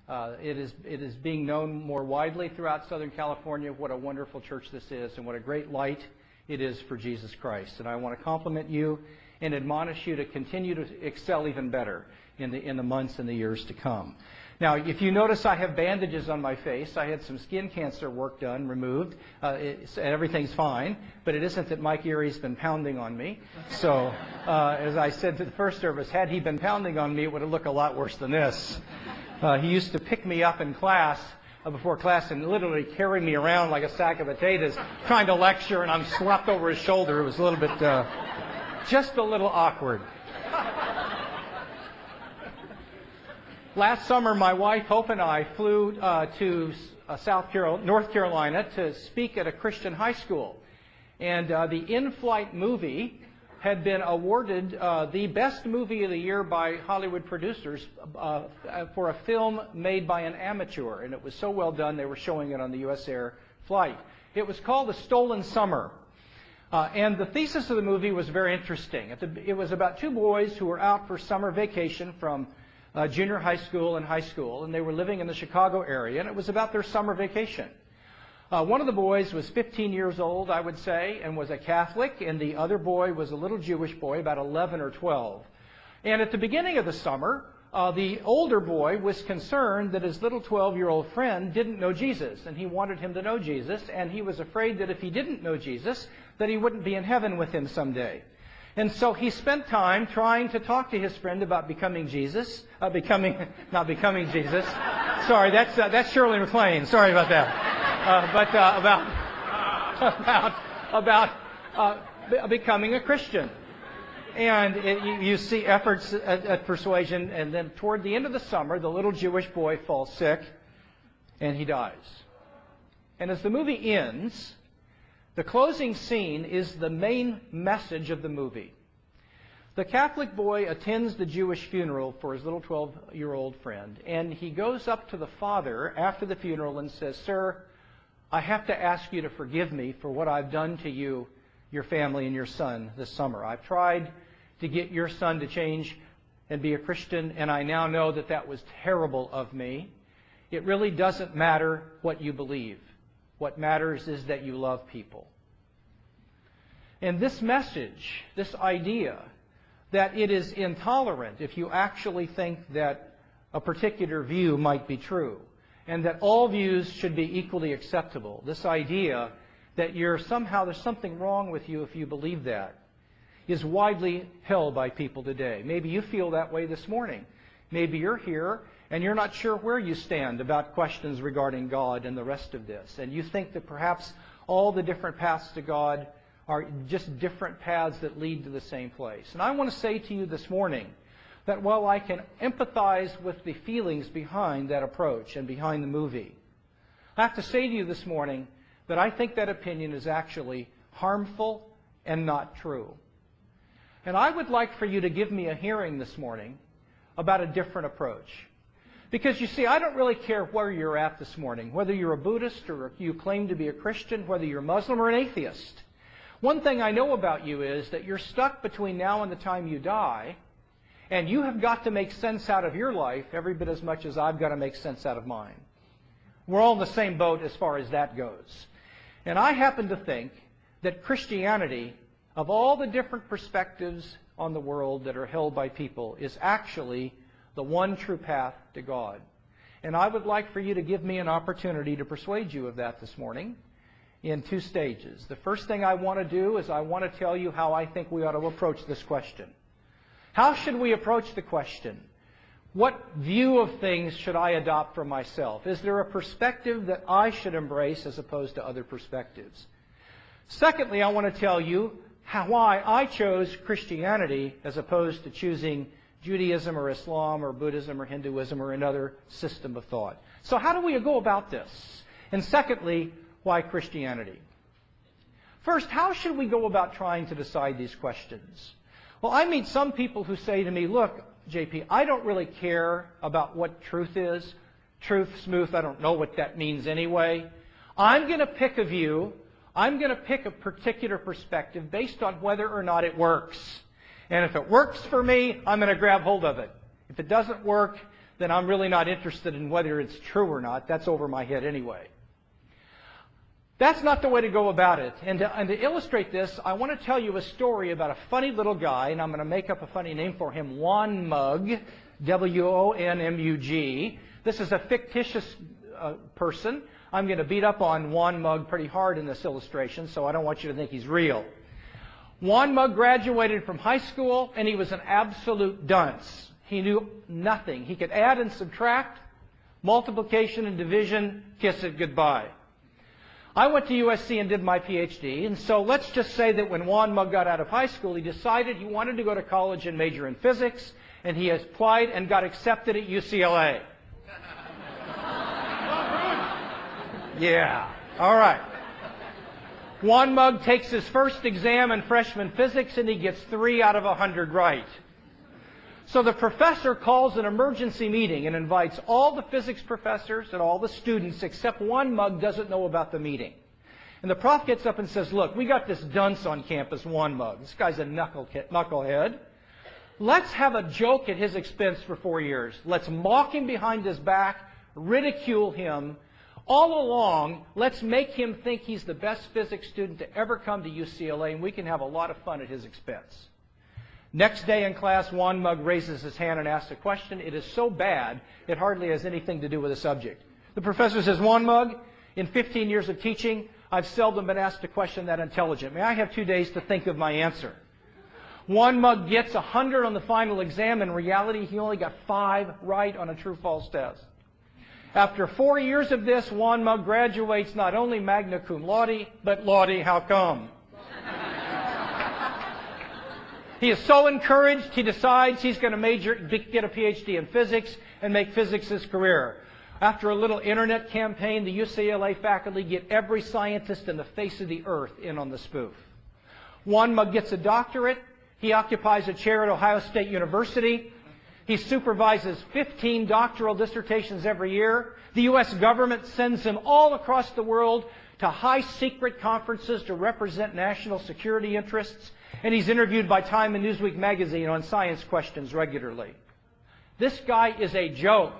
It is being known more widely throughout Southern California what a wonderful church this is and what a great light it is for Jesus Christ. And I want to compliment you and admonish you to continue to excel even better in the months and the years to come. Now, if you notice, I have bandages on my face. I had some skin cancer work done, removed. Everything's fine, but it isn't that Mike Erie's been pounding on me. So, as I said to the first service, had he been pounding on me, it would have looked a lot worse than this. He used to pick me up in class, before class, and literally carry me around like a sack of potatoes, trying to lecture, and I'm slapped over his shoulder. It was a little bit, just a little awkward. Last summer, my wife, Hope, and I flew to North Carolina to speak at a Christian high school. And the in-flight movie had been awarded the best movie of the year by Hollywood producers for a film made by an amateur. And it was so well done, they were showing it on the U.S. Air flight. It was called The Stolen Summer. And the thesis of the movie was very interesting. It was about two boys who were out for summer vacation from junior high school and high school, and they were living in the Chicago area, and it was about their summer vacation. One of the boys was 15 years old, I would say, and was a Catholic, and the other boy was a little Jewish boy, about 11 or 12. And at the beginning of the summer, the older boy was concerned that his little 12-year-old friend didn't know Jesus, and he wanted him to know Jesus, and he was afraid that if he didn't know Jesus, that he wouldn't be in heaven with him someday. And so he spent time trying to talk to his friend about becoming Jesus. Not becoming Jesus. Sorry, that's Shirley MacLaine. Sorry about that. About becoming a Christian. And you see efforts at persuasion, and then toward the end of the summer, the little Jewish boy falls sick, and he dies. And as the movie ends, the closing scene is the main message of the movie. The Catholic boy attends the Jewish funeral for his little 12-year-old friend, and he goes up to the father after the funeral and says, "Sir, I have to ask you to forgive me for what I've done to you, your family, and your son this summer. I've tried to get your son to change and be a Christian, and I now know that that was terrible of me. It really doesn't matter what you believe. What matters is that you love people." And this message, this idea that it is intolerant if you actually think that a particular view might be true, and that all views should be equally acceptable, this idea that there's something wrong with you if you believe that, is widely held by people today. Maybe you feel that way this morning. Maybe you're here and you're not sure where you stand about questions regarding God and the rest of this. And you think that perhaps all the different paths to God are just different paths that lead to the same place. And I want to say to you this morning that while I can empathize with the feelings behind that approach and behind the movie, I have to say to you this morning that I think that opinion is actually harmful and not true. And I would like for you to give me a hearing this morning about a different approach. Because you see, I don't really care where you're at this morning, whether you're a Buddhist or you claim to be a Christian, whether you're Muslim or an atheist. One thing I know about you is that you're stuck between now and the time you die, and you have got to make sense out of your life every bit as much as I've got to make sense out of mine. We're all in the same boat as far as that goes. And I happen to think that Christianity, of all the different perspectives on the world that are held by people, is actually the one true path to God. And I would like for you to give me an opportunity to persuade you of that this morning in two stages. The first thing I want to do is I want to tell you how I think we ought to approach this question. How should we approach the question? What view of things should I adopt for myself? Is there a perspective that I should embrace as opposed to other perspectives? Secondly, I want to tell you why I chose Christianity as opposed to choosing Judaism or Islam or Buddhism or Hinduism or another system of thought. So how do we go about this? And secondly, why Christianity? First, how should we go about trying to decide these questions? Well, I meet some people who say to me, "Look, JP, I don't really care about what truth is. Truth, smooth, I don't know what that means anyway. I'm going to pick a view. I'm going to pick a particular perspective based on whether or not it works. And if it works for me, I'm going to grab hold of it. If it doesn't work, then I'm really not interested in whether it's true or not. That's over my head anyway. That's not the way to go about it. And to illustrate this, I want to tell you a story about a funny little guy, and I'm going to make up a funny name for him, Wonmugg, W-O-N-M-U-G. This is a fictitious person. I'm going to beat up on Wonmugg pretty hard in this illustration, so I don't want you to think he's real. Wonmugg graduated from high school, and he was an absolute dunce. He knew nothing. He could add and subtract, multiplication and division, kiss it goodbye. I went to USC and did my PhD, and so let's just say that when Wonmugg got out of high school, he decided he wanted to go to college and major in physics, and he applied and got accepted at UCLA. Yeah, all right. Wonmugg takes his first exam in freshman physics, and he gets 3 out of 100 right. So the professor calls an emergency meeting and invites all the physics professors and all the students, except Wonmugg doesn't know about the meeting. And the prof gets up and says, look, we got this dunce on campus, Wonmugg. This guy's a knucklehead. Let's have a joke at his expense for 4 years. Let's mock him behind his back, ridicule him. All along, let's make him think he's the best physics student to ever come to UCLA, and we can have a lot of fun at his expense. Next day in class, Wonmugg raises his hand and asks a question. It is so bad, it hardly has anything to do with the subject. The professor says, Wonmugg, in 15 years of teaching, I've seldom been asked a question that intelligent. May I have 2 days to think of my answer? Wonmugg gets 100 on the final exam. In reality, he only got 5 right on a true-false test. After 4 years of this, Wonmugg graduates not only magna cum laude, but laude how come? He is so encouraged, he decides he's going to get a PhD in physics and make physics his career. After a little internet campaign, the UCLA faculty get every scientist in the face of the earth in on the spoof. Wonmugg gets a doctorate. He occupies a chair at Ohio State University. He supervises 15 doctoral dissertations every year. The U.S. government sends him all across the world to high-secret conferences to represent national security interests. And he's interviewed by Time and Newsweek magazine on science questions regularly. This guy is a joke.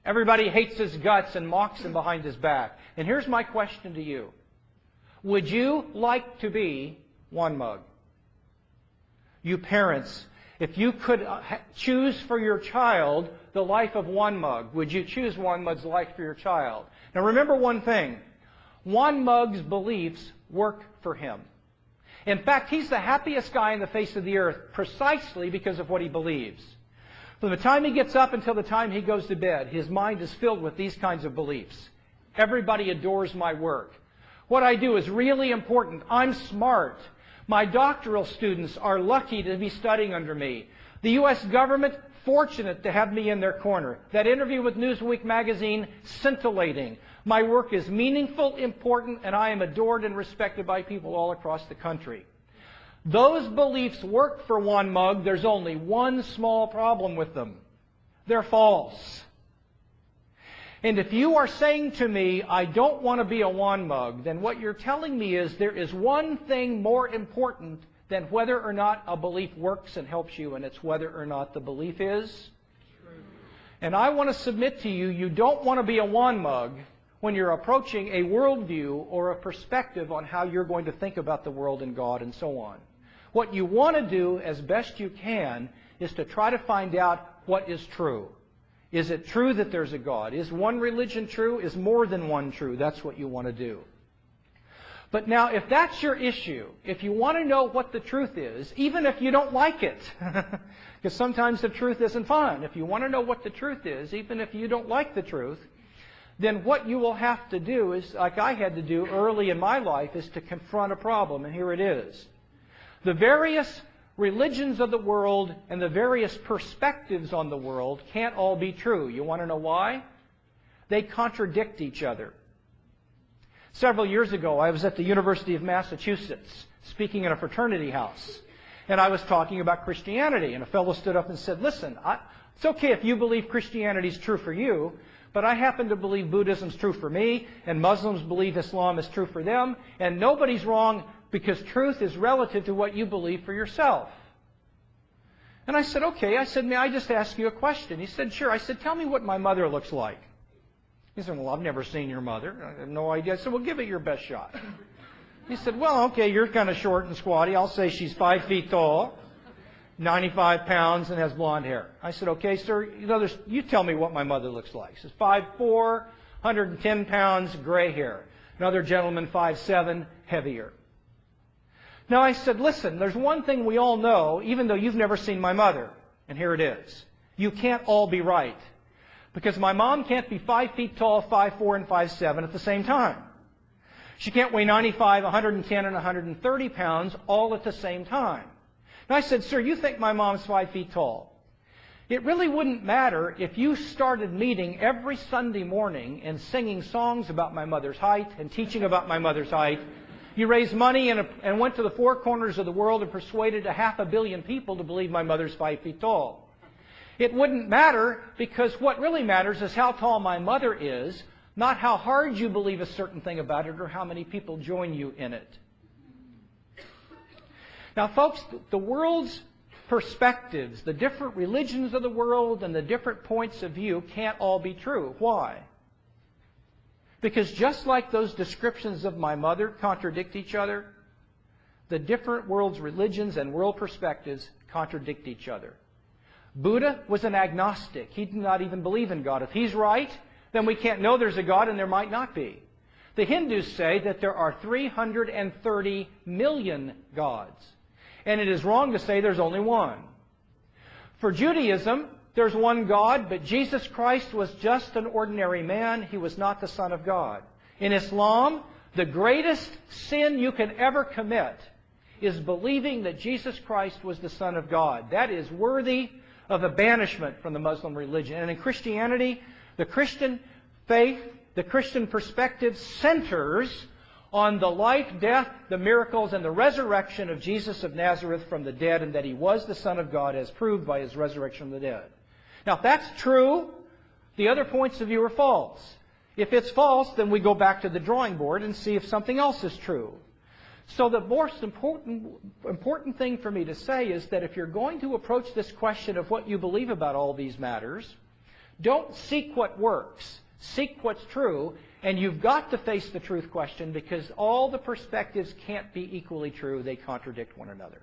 Everybody hates his guts and mocks him behind his back. And here's my question to you. Would you like to be Wonmugg? You parents, if you could choose for your child the life of Wonmugg, would you choose Wonmugg's life for your child? Now remember one thing. Wonmugg's beliefs work for him. In fact, he's the happiest guy on the face of the earth precisely because of what he believes. From the time he gets up until the time he goes to bed, his mind is filled with these kinds of beliefs. Everybody adores my work. What I do is really important. I'm smart. My doctoral students are lucky to be studying under me. The U.S. government, fortunate to have me in their corner. That interview with Newsweek magazine, scintillating. My work is meaningful, important, and I am adored and respected by people all across the country. Those beliefs work for Wonmugg. There's only one small problem with them. They're false. And if you are saying to me, I don't want to be a Wonmugg, then what you're telling me is there is one thing more important than whether or not a belief works and helps you, and it's whether or not the belief is true. And I want to submit to you, you don't want to be a Wonmugg when you're approaching a worldview or a perspective on how you're going to think about the world and God and so on. What you want to do as best you can is to try to find out what is true. Is it true that there's a God? Is one religion true? Is more than one true? That's what you want to do. But now, if that's your issue, if you want to know what the truth is, even if you don't like it, because sometimes the truth isn't fun. If you want to know what the truth is, even if you don't like the truth, then what you will have to do is, like I had to do early in my life, is to confront a problem. And here it is. The various religions of the world and the various perspectives on the world can't all be true. You want to know why? They contradict each other. Several years ago, I was at the University of Massachusetts speaking in a fraternity house. And I was talking about Christianity. And a fellow stood up and said, listen, it's okay if you believe Christianity is true for you, but I happen to believe Buddhism is true for me, and Muslims believe Islam is true for them, and nobody's wrong because truth is relative to what you believe for yourself. And I said, okay. I said, may I just ask you a question? He said, sure. I said, tell me what my mother looks like. He said, well, I've never seen your mother. I have no idea. I said, well, give it your best shot. He said, well, okay, you're kind of short and squatty. I'll say she's 5 feet tall, 95 pounds, and has blonde hair. I said, okay, sir, you tell me what my mother looks like. She says, 5'4", 110 pounds, gray hair. Another gentleman, 5'7", heavier. Now I said, listen, there's one thing we all know, even though you've never seen my mother. And here it is. You can't all be right. Because my mom can't be 5 feet tall, 5'4", and 5'7" at the same time. She can't weigh 95, 110, and 130 pounds all at the same time. And I said, sir, you think my mom's 5 feet tall. It really wouldn't matter if you started meeting every Sunday morning and singing songs about my mother's height and teaching about my mother's height. You raised money and went to the four corners of the world and persuaded 500 million people to believe my mother's 5 feet tall. It wouldn't matter, because what really matters is how tall my mother is, not how hard you believe a certain thing about it or how many people join you in it. Now, folks, the world's perspectives, the different religions of the world and the different points of view can't all be true. Why? Because just like those descriptions of my mother contradict each other, the different world's religions and world perspectives contradict each other. Buddha was an agnostic. He did not even believe in God. If he's right, then we can't know there's a God, and there might not be. The Hindus say that there are 330 million gods. And it is wrong to say there's only one. For Judaism, there's one God, but Jesus Christ was just an ordinary man. He was not the Son of God. In Islam, the greatest sin you can ever commit is believing that Jesus Christ was the Son of God. That is worthy of a banishment from the Muslim religion. And in Christianity, the Christian faith, the Christian perspective centers on the life, death, the miracles, and the resurrection of Jesus of Nazareth from the dead, and that He was the Son of God as proved by His resurrection from the dead. Now, if that's true, the other points of view are false. If it's false, then we go back to the drawing board and see if something else is true. So the most important thing for me to say is that if you're going to approach this question of what you believe about all these matters, don't seek what works. Seek what's true, and you've got to face the truth question, because all the perspectives can't be equally true. They contradict one another.